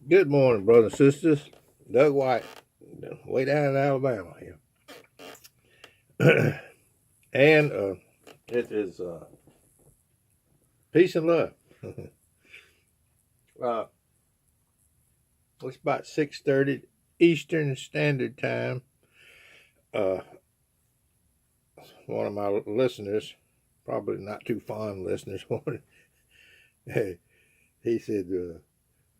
Good morning, brothers and sisters. Doug White, way down in Alabama here. and it is peace and love. uh, it's about 6:30 Eastern Standard Time. Uh, one of my listeners, probably not too fond listeners, he said,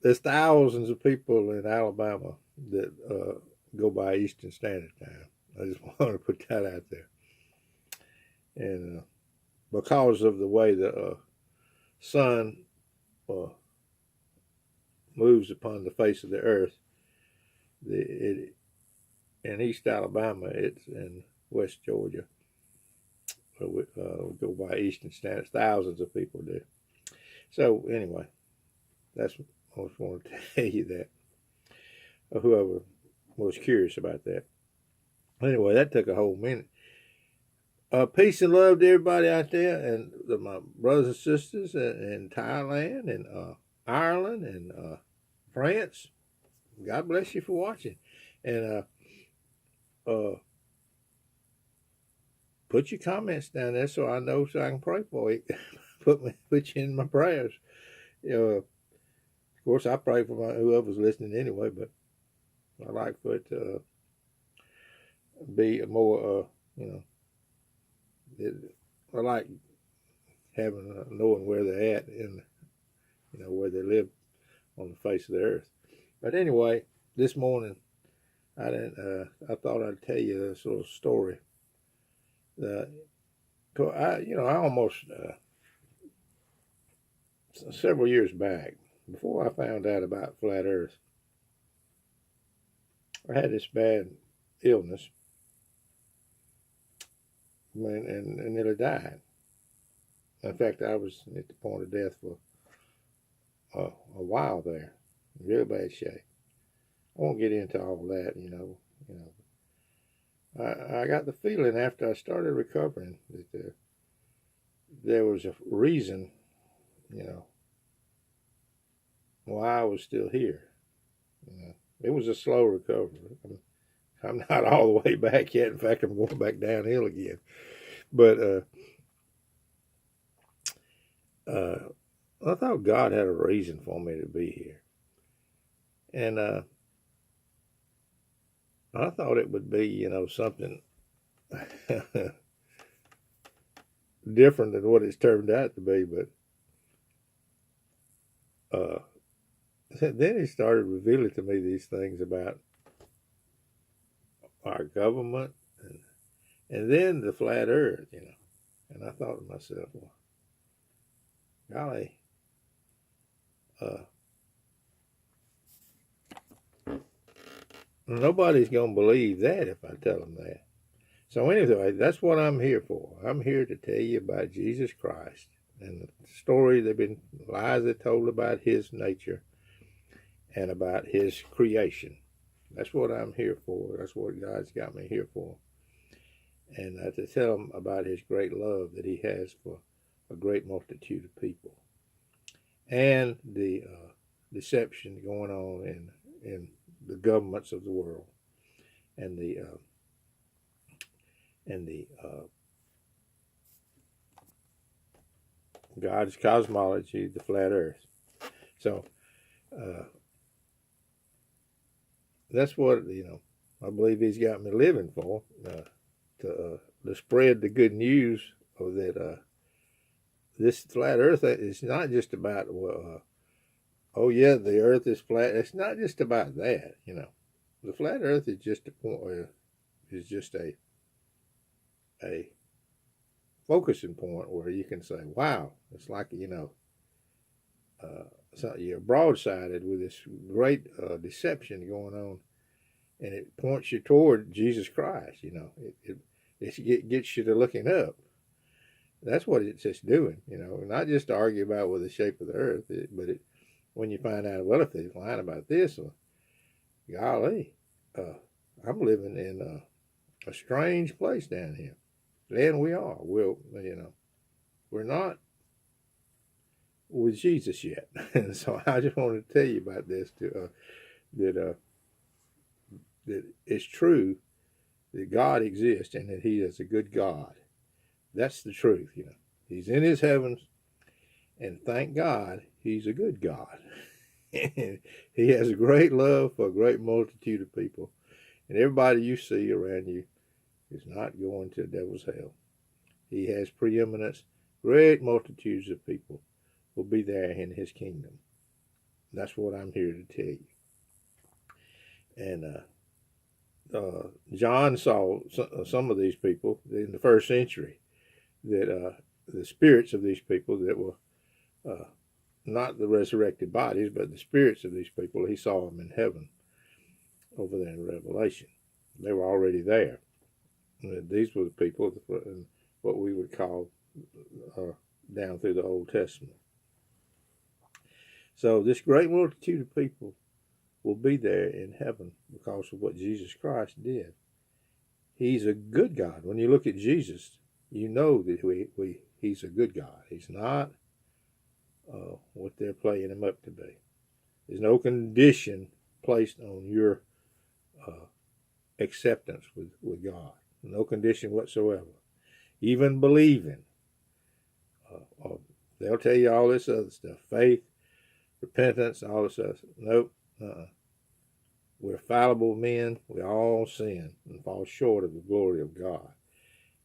there's thousands of people in Alabama that go by Eastern Standard Time. I just want to put that out there. And because of the way the sun uh, moves upon the face of the earth, in East Alabama, it's in West Georgia. We go by Eastern Standard. Thousands of people do. So anyway, that's I just want to tell you that. Whoever was curious about that. Anyway, that took a whole minute. Peace and love to everybody out there, and my brothers and sisters in Thailand and Ireland and France. God bless you for watching, and put your comments down there so I know, so I can pray for you. put you in my prayers. Of course, I pray for whoever's listening anyway, but I like for it to be more, I like having knowing where they're at and where they live on the face of the earth. But anyway, this morning I thought I'd tell you this little story. I almost several years back, before I found out about flat Earth, I had this bad illness and nearly died. In fact, I was at the point of death for a while there, in real bad shape. I won't get into all that, I got the feeling after I started recovering that there was a reason, why I was still here. It was a slow recovery. I'm not all the way back yet. In fact, I'm going back downhill again. But I thought God had a reason for me to be here. And I thought it would be, something different than what it's turned out to be. But then he started revealing to me these things about our government and then the flat earth, And I thought to myself, well, golly, nobody's going to believe that if I tell them that. So anyway, that's what I'm here for. I'm here to tell you about Jesus Christ and the story lies they told about his nature and about his creation. That's what I'm here for. That's what God's got me here for. And to tell them about his great love that he has for a great multitude of people. And the deception going on in the governments of the world. And the God's cosmology, the flat earth. So that's what, I believe he's got me living for, to spread the good news of that this flat earth is not just about, oh yeah, the earth is flat. It's not just about that, The flat earth is just a point, is just a focusing point where you can say, wow, it's like, so you're broadsided with this great deception going on, and it points you toward Jesus Christ. It gets you to looking up. That's what it's just doing. Not just to argue about with the shape of the earth, but when you find out, well, if they're lying about this, well, golly, I'm living in a strange place down here, and we are. We're not with Jesus yet. And so I just wanted to tell you about this, that it's true that God exists and that He is a good God. That's the truth, He's in His heavens, and thank God He's a good God. And He has a great love for a great multitude of people. And everybody you see around you is not going to the devil's hell. He has preeminence. Great multitudes of people will be there in His kingdom. That's what I'm here to tell you. And John saw some of these people in the first century, that the spirits of these people that were not the resurrected bodies, but the spirits of these people, he saw them in heaven over there in Revelation. They were already there. These were the people, what we would call down through the Old Testament. So this great multitude of people will be there in heaven because of what Jesus Christ did. He's a good God. When you look at Jesus, you know that He's a good God. He's not what they're playing Him up to be. There's no condition placed on your acceptance with God. No condition whatsoever. Even believing. They'll tell you all this other stuff. Faith, repentance, all this stuff. Nope. We're fallible men. We all sin and fall short of the glory of God.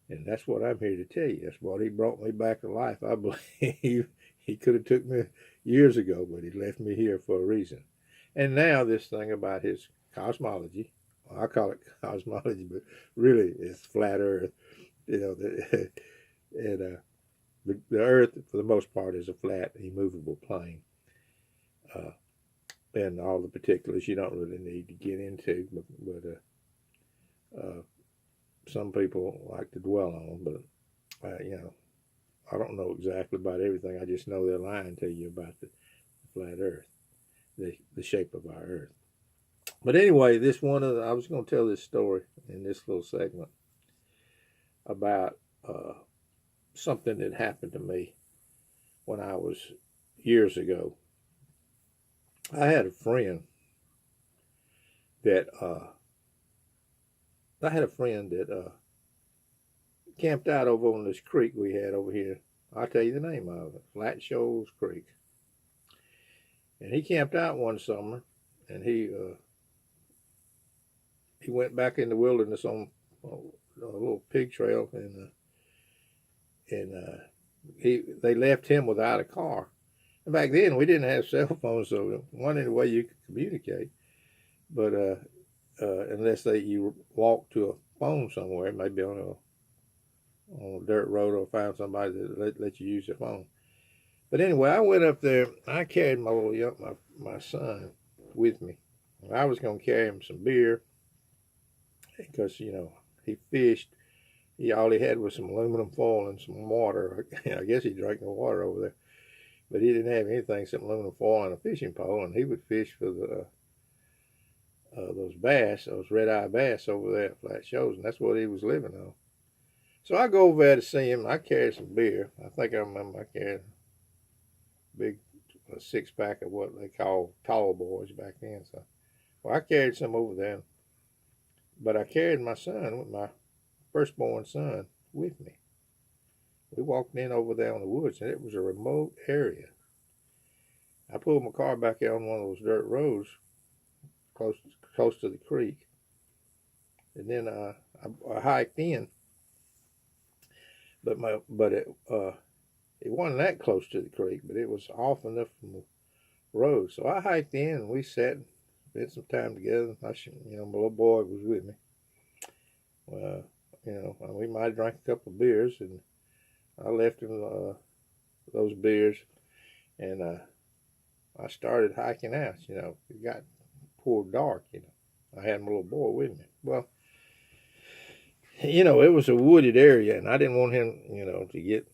And that's what I'm here to tell you. That's what He brought me back to life. I believe He could have took me years ago, but He left me here for a reason. And now this thing about His cosmology, well, I call it cosmology, but really it's flat Earth. And the Earth, for the most part, is a flat, immovable plane. And all the particulars you don't really need to get into, but some people like to dwell on. But I don't know exactly about everything. I just know they're lying to you about the flat Earth, the shape of our Earth. But anyway, I was going to tell this story in this little segment about something that happened to me when I was years ago. I had a friend that camped out over on this creek we had over here. I'll tell you the name of it, Flat Shoals Creek. And he camped out one summer, and he went back in the wilderness on a little pig trail, and they left him without a car. And back then we didn't have cell phones, so there wasn't any way you could communicate. But unless you walked to a phone somewhere, maybe on a dirt road, or found somebody that let you use your phone. But anyway, I went up there. I carried my son with me. I was going to carry him some beer because he fished. All he had was some aluminum foil and some water. I guess he drank the water over there, but he didn't have anything except aluminum foil and a fishing pole. And he would fish for those bass, those red-eye bass over there at Flat Shoals, and that's what he was living on. So I go over there to see him. I carried some beer. I think I remember I carried a big 6-pack of what they call tall boys back then. So, I carried some over there, but I carried my son, with my firstborn son, with me. We walked in over there on the woods, and it was a remote area. I pulled my car back out on one of those dirt roads close to the creek, and then I hiked in. But it wasn't that close to the creek, but it was off enough from the road. So I hiked in, and we sat and spent some time together. My little boy was with me. We might have drank a couple of beers, and I left him those beers, and I started hiking out. It got poor dark. I had my little boy with me. Well, it was a wooded area, and I didn't want him, to get,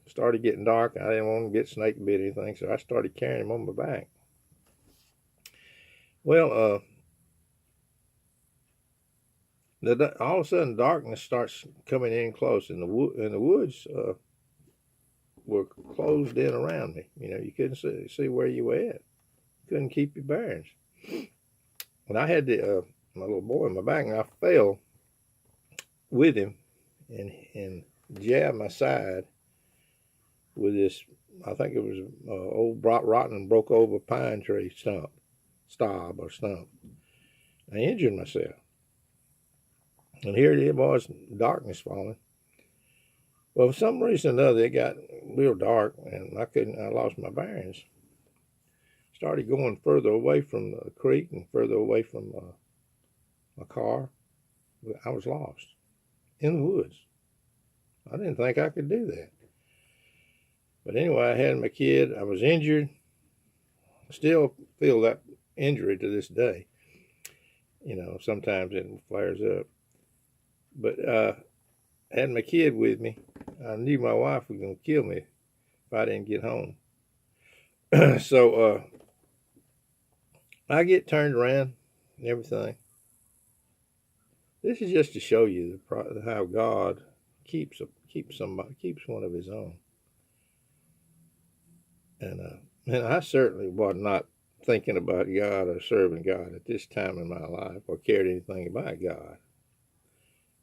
started getting dark. I didn't want him to get snake bit or anything, so I started carrying him on my back. Well, all of a sudden, darkness starts coming in close in the woods. were closed in around me. You know, you couldn't see where you were at. Couldn't keep your bearings. And I had my little boy in my back, and I fell with him and jabbed my side with this, I think it was old rotten, broke over pine tree stump. I injured myself. And here it was, darkness falling. Well, for some reason or another, it got real dark, and I lost my bearings. Started going further away from the creek and further away from my car. I was lost in the woods. I didn't think I could do that. But anyway, I had my kid. I was injured. Still feel that injury to this day. You know, sometimes it flares up. But I had my kid with me. I knew my wife was going to kill me if I didn't get home. So I get turned around and everything. This is just to show you how God keeps one of His own. And I certainly was not thinking about God or serving God at this time in my life, or cared anything about God,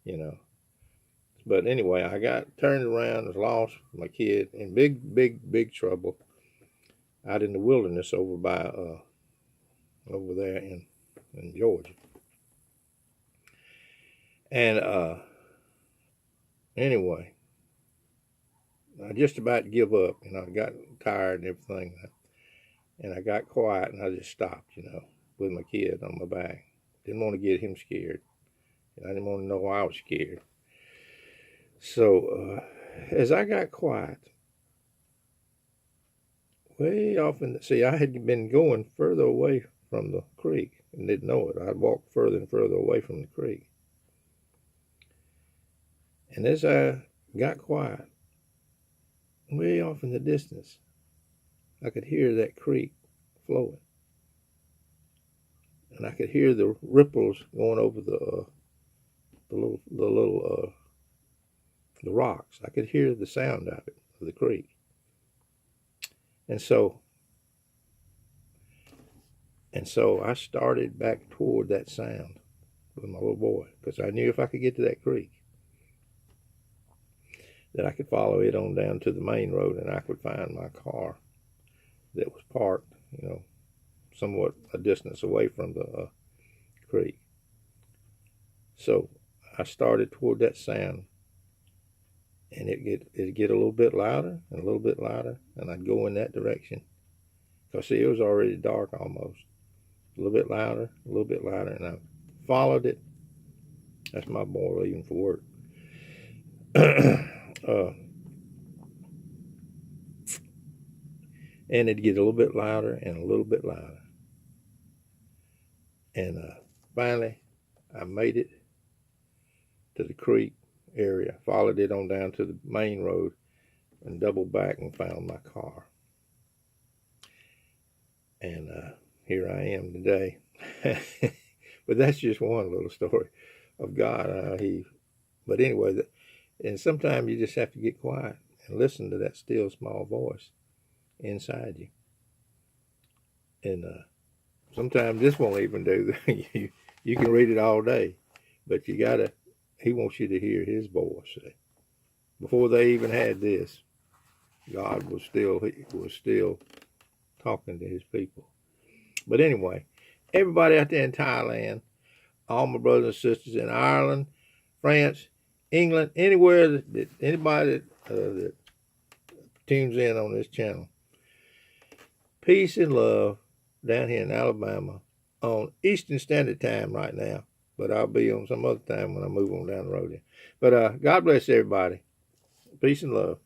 you know. But anyway, I got turned around, was lost, my kid, in big trouble out in the wilderness over there in Georgia. And anyway, I just about give up. You know, I got tired and everything, and I got quiet, and I just stopped, you know, with my kid on my back. Didn't want to get him scared. I didn't want to know I was scared. So as I got quiet, way off see, I had been going further away from the creek and didn't know it. I'd walked further and further away from the creek. And as I got quiet, way off in the distance, I could hear that creek flowing. And I could hear the ripples going over the rocks. I could hear the sound of it, of the creek. And so I started back toward that sound with my little boy, because I knew if I could get to that creek, that I could follow it on down to the main road, and I could find my car that was parked, you know, somewhat a distance away from the creek. So I started toward that sound, and it'd get a little bit louder and a little bit louder, and I'd go in that direction. Because see, it was already dark almost. A little bit louder, and I followed it. That's my boy leaving for work. And it'd get a little bit louder and a little bit louder. And finally, I made it to the creek area, followed it on down to the main road, and doubled back and found my car. And here I am today. But that's just one little story of God. But anyway, and sometimes you just have to get quiet and listen to that still small voice inside you. And sometimes this won't even do. You can read it all day, but He wants you to hear His voice. Before they even had this, God was still talking to His people. But anyway, everybody out there in Thailand, all my brothers and sisters in Ireland, France, England, anywhere that anybody that tunes in on this channel, peace and love down here in Alabama on Eastern Standard Time right now. But I'll be on some other time when I move on down the road here. But God bless everybody. Peace and love.